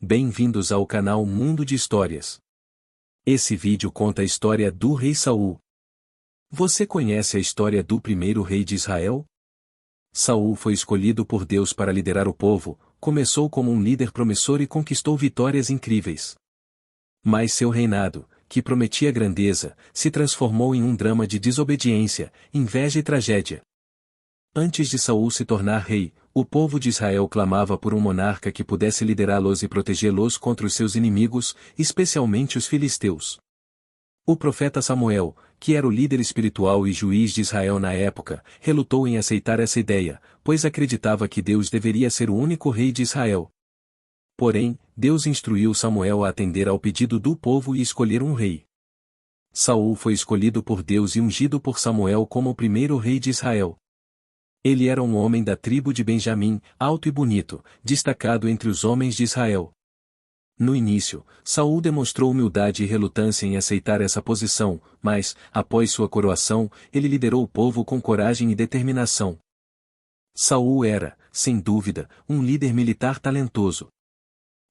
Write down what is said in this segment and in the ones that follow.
Bem-vindos ao canal Mundo de Histórias. Esse vídeo conta a história do rei Saul. Você conhece a história do primeiro rei de Israel? Saul foi escolhido por Deus para liderar o povo, começou como um líder promissor e conquistou vitórias incríveis. Mas seu reinado, que prometia grandeza, se transformou em um drama de desobediência, inveja e tragédia. Antes de Saul se tornar rei, o povo de Israel clamava por um monarca que pudesse liderá-los e protegê-los contra os seus inimigos, especialmente os filisteus. O profeta Samuel, que era o líder espiritual e juiz de Israel na época, relutou em aceitar essa ideia, pois acreditava que Deus deveria ser o único rei de Israel. Porém, Deus instruiu Samuel a atender ao pedido do povo e escolher um rei. Saul foi escolhido por Deus e ungido por Samuel como o primeiro rei de Israel. Ele era um homem da tribo de Benjamim, alto e bonito, destacado entre os homens de Israel. No início, Saul demonstrou humildade e relutância em aceitar essa posição, mas, após sua coroação, ele liderou o povo com coragem e determinação. Saul era, sem dúvida, um líder militar talentoso.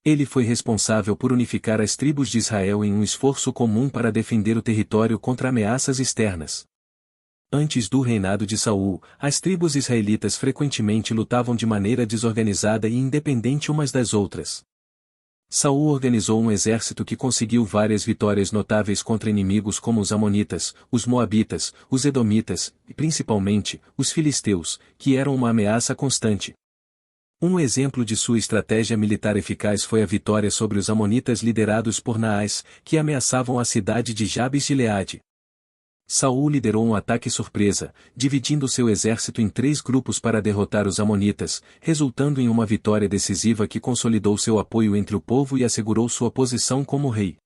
Ele foi responsável por unificar as tribos de Israel em um esforço comum para defender o território contra ameaças externas. Antes do reinado de Saul, as tribos israelitas frequentemente lutavam de maneira desorganizada e independente umas das outras. Saul organizou um exército que conseguiu várias vitórias notáveis contra inimigos como os amonitas, os moabitas, os edomitas, e principalmente, os filisteus, que eram uma ameaça constante. Um exemplo de sua estratégia militar eficaz foi a vitória sobre os amonitas liderados por Naás, que ameaçavam a cidade de Jabes-Gileade. Saul liderou um ataque surpresa, dividindo seu exército em 3 grupos para derrotar os amonitas, resultando em uma vitória decisiva que consolidou seu apoio entre o povo e assegurou sua posição como rei.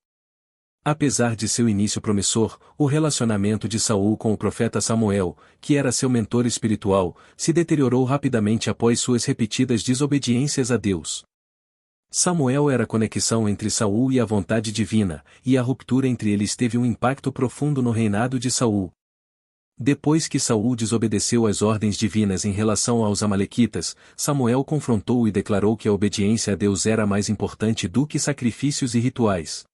Apesar de seu início promissor, o relacionamento de Saul com o profeta Samuel, que era seu mentor espiritual, se deteriorou rapidamente após suas repetidas desobediências a Deus. Samuel era a conexão entre Saul e a vontade divina, e a ruptura entre eles teve um impacto profundo no reinado de Saul. Depois que Saul desobedeceu às ordens divinas em relação aos amalequitas, Samuel confrontou e declarou que a obediência a Deus era mais importante do que sacrifícios e rituais.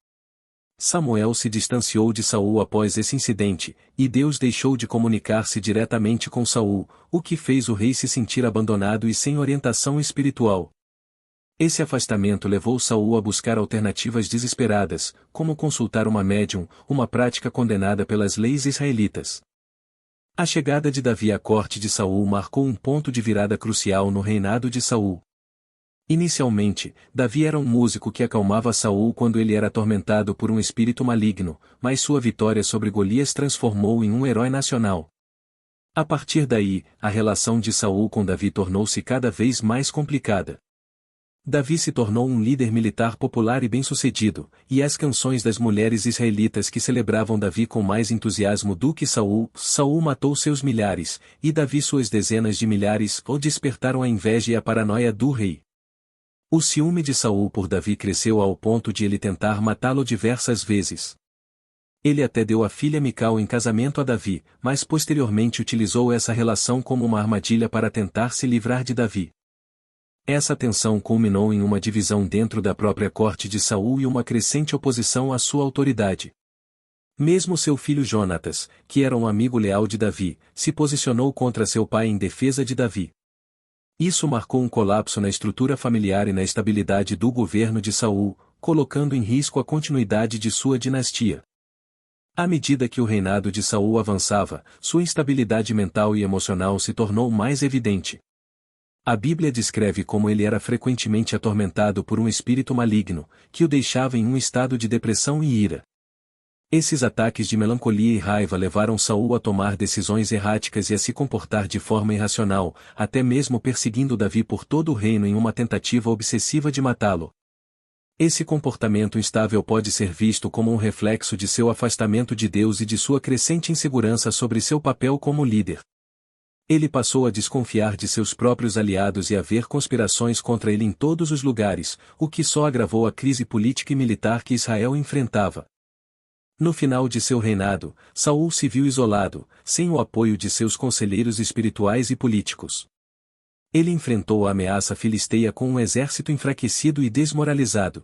Samuel se distanciou de Saul após esse incidente, e Deus deixou de comunicar-se diretamente com Saul, o que fez o rei se sentir abandonado e sem orientação espiritual. Esse afastamento levou Saul a buscar alternativas desesperadas, como consultar uma médium, uma prática condenada pelas leis israelitas. A chegada de Davi à corte de Saul marcou um ponto de virada crucial no reinado de Saul. Inicialmente, Davi era um músico que acalmava Saul quando ele era atormentado por um espírito maligno, mas sua vitória sobre Golias transformou em um herói nacional. A partir daí, a relação de Saul com Davi tornou-se cada vez mais complicada. Davi se tornou um líder militar popular e bem-sucedido, e as canções das mulheres israelitas que celebravam Davi com mais entusiasmo do que Saul matou seus milhares, e Davi suas dezenas de milhares, despertaram a inveja e a paranoia do rei. O ciúme de Saul por Davi cresceu ao ponto de ele tentar matá-lo diversas vezes. Ele até deu a filha Mical em casamento a Davi, mas posteriormente utilizou essa relação como uma armadilha para tentar se livrar de Davi. Essa tensão culminou em uma divisão dentro da própria corte de Saul e uma crescente oposição à sua autoridade. Mesmo seu filho Jonatas, que era um amigo leal de Davi, se posicionou contra seu pai em defesa de Davi. Isso marcou um colapso na estrutura familiar e na estabilidade do governo de Saul, colocando em risco a continuidade de sua dinastia. À medida que o reinado de Saul avançava, sua instabilidade mental e emocional se tornou mais evidente. A Bíblia descreve como ele era frequentemente atormentado por um espírito maligno, que o deixava em um estado de depressão e ira. Esses ataques de melancolia e raiva levaram Saul a tomar decisões erráticas e a se comportar de forma irracional, até mesmo perseguindo Davi por todo o reino em uma tentativa obsessiva de matá-lo. Esse comportamento instável pode ser visto como um reflexo de seu afastamento de Deus e de sua crescente insegurança sobre seu papel como líder. Ele passou a desconfiar de seus próprios aliados e a ver conspirações contra ele em todos os lugares, o que só agravou a crise política e militar que Israel enfrentava. No final de seu reinado, Saul se viu isolado, sem o apoio de seus conselheiros espirituais e políticos. Ele enfrentou a ameaça filisteia com um exército enfraquecido e desmoralizado.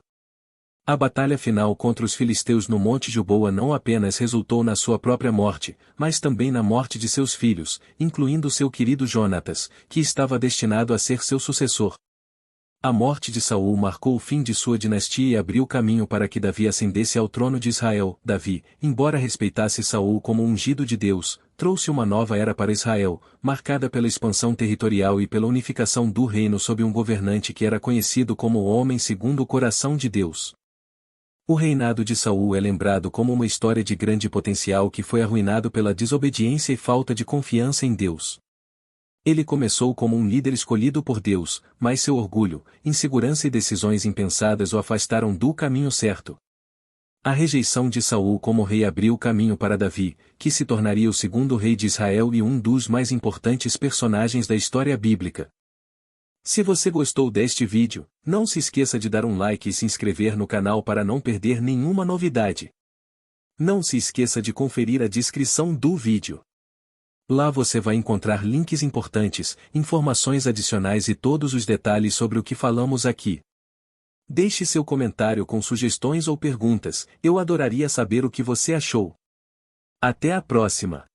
A batalha final contra os filisteus no Monte Gilboa não apenas resultou na sua própria morte, mas também na morte de seus filhos, incluindo seu querido Jonatas, que estava destinado a ser seu sucessor. A morte de Saul marcou o fim de sua dinastia e abriu caminho para que Davi ascendesse ao trono de Israel. Davi, embora respeitasse Saul como ungido de Deus, trouxe uma nova era para Israel, marcada pela expansão territorial e pela unificação do reino sob um governante que era conhecido como o homem segundo o coração de Deus. O reinado de Saul é lembrado como uma história de grande potencial que foi arruinado pela desobediência e falta de confiança em Deus. Ele começou como um líder escolhido por Deus, mas seu orgulho, insegurança e decisões impensadas o afastaram do caminho certo. A rejeição de Saul como rei abriu o caminho para Davi, que se tornaria o segundo rei de Israel e um dos mais importantes personagens da história bíblica. Se você gostou deste vídeo, não se esqueça de dar um like e se inscrever no canal para não perder nenhuma novidade. Não se esqueça de conferir a descrição do vídeo. Lá você vai encontrar links importantes, informações adicionais e todos os detalhes sobre o que falamos aqui. Deixe seu comentário com sugestões ou perguntas, eu adoraria saber o que você achou. Até a próxima!